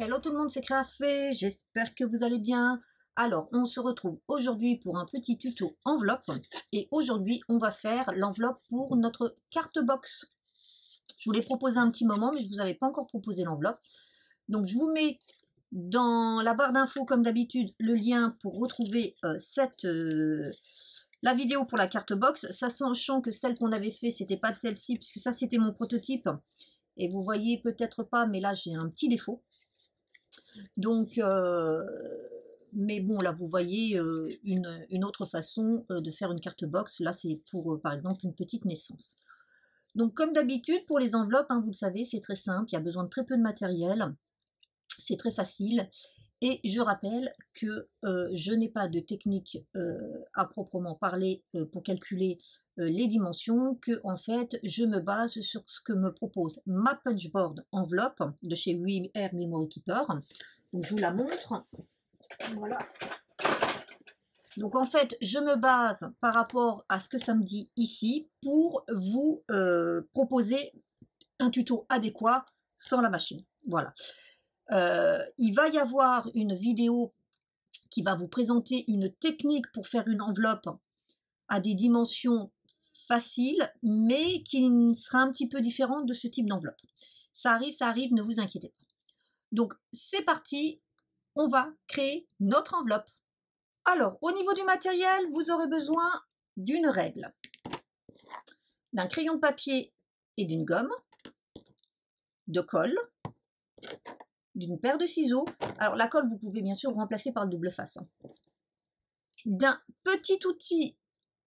Hello tout le monde, c'est Créafait, j'espère que vous allez bien. Alors, on se retrouve aujourd'hui pour un petit tuto enveloppe. Et aujourd'hui, on va faire l'enveloppe pour notre carte box. Je vous l'ai proposé un petit moment, mais je ne vous avais pas encore proposé l'enveloppe. Donc, je vous mets dans la barre d'infos, comme d'habitude, le lien pour retrouver la vidéo pour la carte box. Sachant que celle qu'on avait fait, c'était pas celle-ci, puisque ça, c'était mon prototype. Et vous voyez peut-être pas, mais là, j'ai un petit défaut. Donc, mais bon, là, vous voyez une autre façon de faire une carte box. Là, c'est pour, par exemple, une petite naissance. Donc, comme d'habitude, pour les enveloppes, hein, vous le savez, c'est très simple. Il y a besoin de très peu de matériel. C'est très facile. Et je rappelle que je n'ai pas de technique à proprement parler pour calculer les dimensions, que en fait je me base sur ce que me propose ma punchboard enveloppe de chez 8R Memory Keeper. Donc je vous la montre. Voilà. Donc en fait je me base par rapport à ce que ça me dit ici pour vous proposer un tuto adéquat sans la machine. Voilà. Il va y avoir une vidéo qui va vous présenter une technique pour faire une enveloppe à des dimensions faciles, mais qui sera un petit peu différente de ce type d'enveloppe. Ça arrive, ne vous inquiétez pas. Donc c'est parti, on va créer notre enveloppe. Alors, au niveau du matériel, vous aurez besoin d'une règle, d'un crayon de papier et d'une gomme, de colle, d'une paire de ciseaux. Alors la colle, vous pouvez bien sûr remplacer par le double face. D'un petit outil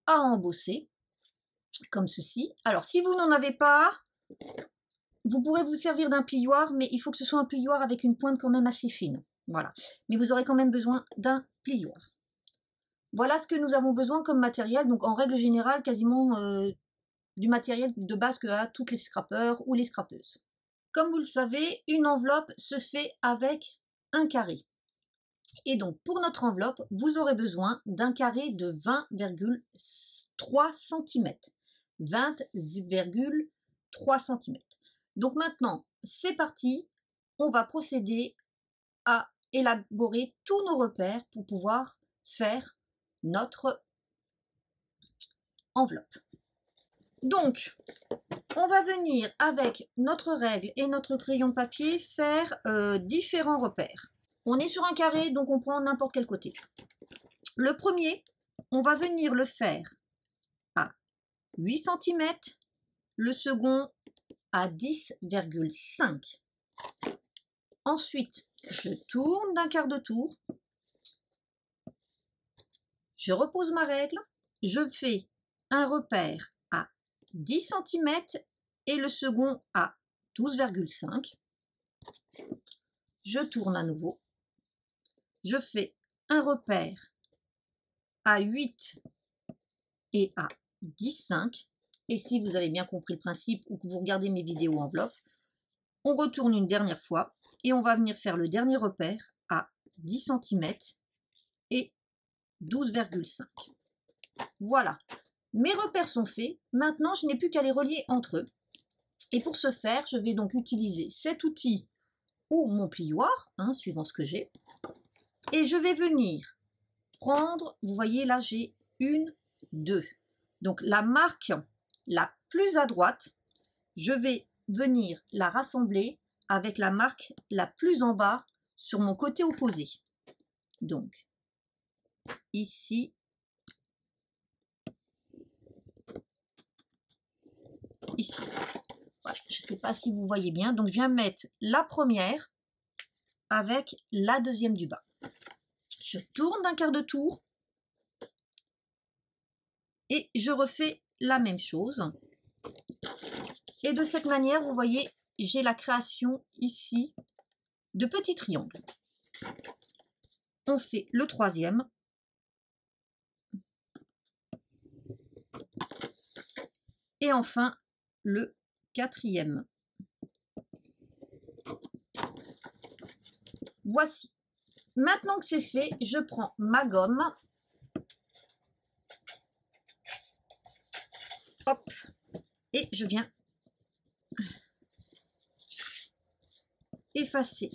à embosser, comme ceci. Alors si vous n'en avez pas, vous pourrez vous servir d'un plioir, mais il faut que ce soit un plioir avec une pointe quand même assez fine. Voilà. Mais vous aurez quand même besoin d'un plioir. Voilà ce que nous avons besoin comme matériel. Donc en règle générale, quasiment du matériel de base que a toutes les scrappeurs ou les scrappeuses. Comme vous le savez, une enveloppe se fait avec un carré. Et donc, pour notre enveloppe, vous aurez besoin d'un carré de 20,3 cm. 20,3 cm. Donc maintenant, c'est parti. On va procéder à élaborer tous nos repères pour pouvoir faire notre enveloppe. Donc, on va venir avec notre règle et notre crayon de papier faire différents repères. On est sur un carré, donc on prend n'importe quel côté. Le premier, on va venir le faire à 8 cm, le second à 10,5. Ensuite, je tourne d'un quart de tour, je repose ma règle, je fais un repère à 10 cm et le second à 12,5. Je tourne à nouveau, je fais un repère à 8 et à 10,5. Et si vous avez bien compris le principe ou que vous regardez mes vidéos enveloppe, on retourne une dernière fois et on va venir faire le dernier repère à 10 cm et 12,5. Voilà, mes repères sont faits. Maintenant, je n'ai plus qu'à les relier entre eux. Et pour ce faire, je vais donc utiliser cet outil ou mon plioir, hein, suivant ce que j'ai. Et je vais venir prendre, vous voyez là, j'ai 1, 2. Donc la marque la plus à droite, je vais venir la rassembler avec la marque la plus en bas sur mon côté opposé. Donc, ici, ici. Voilà, je ne sais pas si vous voyez bien. Donc, je viens mettre la première avec la deuxième du bas. Je tourne d'un quart de tour et je refais la même chose. Et de cette manière, vous voyez, j'ai la création ici de petits triangles. On fait le troisième. Et enfin, le quatrième. Voici. Maintenant que c'est fait, je prends ma gomme je viens effacer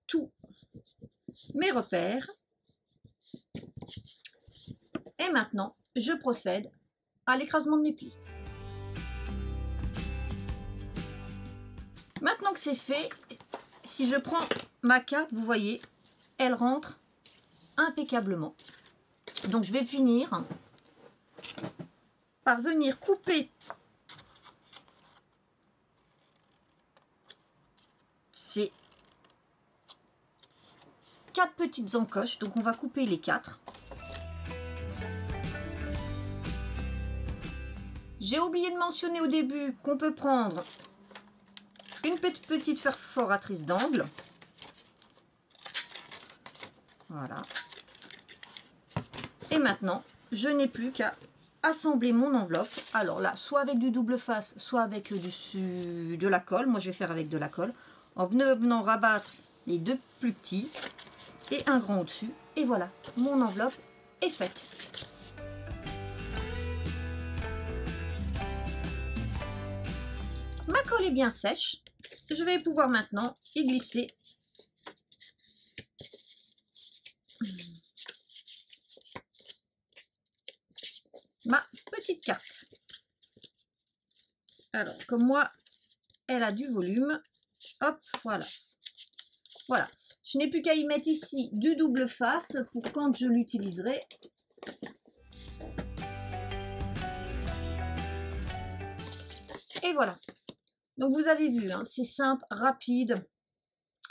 tous mes repères. Et maintenant, je procède à l'écrasement de mes plis. Maintenant que c'est fait, si je prends ma carte, vous voyez, elle rentre impeccablement. Donc je vais finir par venir couper ces 4 petites encoches. Donc on va couper les 4. J'ai oublié de mentionner au début qu'on peut prendre une petite perforatrice d'angle. Voilà. Et maintenant, je n'ai plus qu'à assembler mon enveloppe. Alors là, soit avec du double face, soit avec de la colle. Moi, je vais faire avec de la colle. En venant rabattre les 2 plus petits et un grand au-dessus. Et voilà, mon enveloppe est faite. Ma colle est bien sèche. Je vais pouvoir maintenant y glisser ma petite carte. Alors, comme moi, elle a du volume, hop, voilà. Voilà. Je n'ai plus qu'à y mettre ici du double face pour quand je l'utiliserai. Et voilà. Donc, vous avez vu, hein, c'est simple, rapide,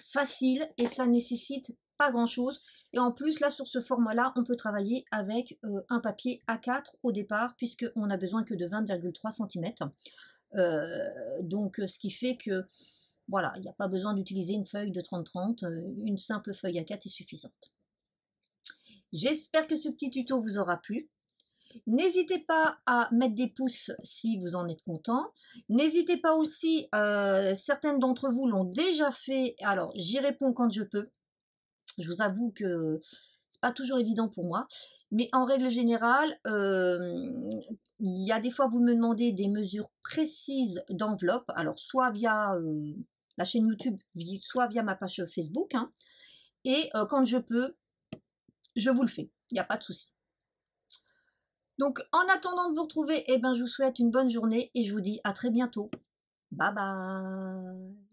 facile et ça nécessite pas grand-chose. Et en plus, là, sur ce format-là, on peut travailler avec un papier A4 au départ, puisqu'on n'a besoin que de 20,3 cm. Donc, ce qui fait que, voilà, il n'y a pas besoin d'utiliser une feuille de 30-30. Une simple feuille A4 est suffisante. J'espère que ce petit tuto vous aura plu. N'hésitez pas à mettre des pouces si vous en êtes content. N'hésitez pas aussi, certaines d'entre vous l'ont déjà fait. Alors, j'y réponds quand je peux. Je vous avoue que c'est pas toujours évident pour moi. Mais en règle générale, il y a des fois vous me demandez des mesures précises d'enveloppe. Alors, soit via la chaîne YouTube, soit via ma page Facebook. Hein, et quand je peux, je vous le fais. Il n'y a pas de souci. Donc, en attendant de vous retrouver, eh ben, je vous souhaite une bonne journée et je vous dis à très bientôt. Bye bye.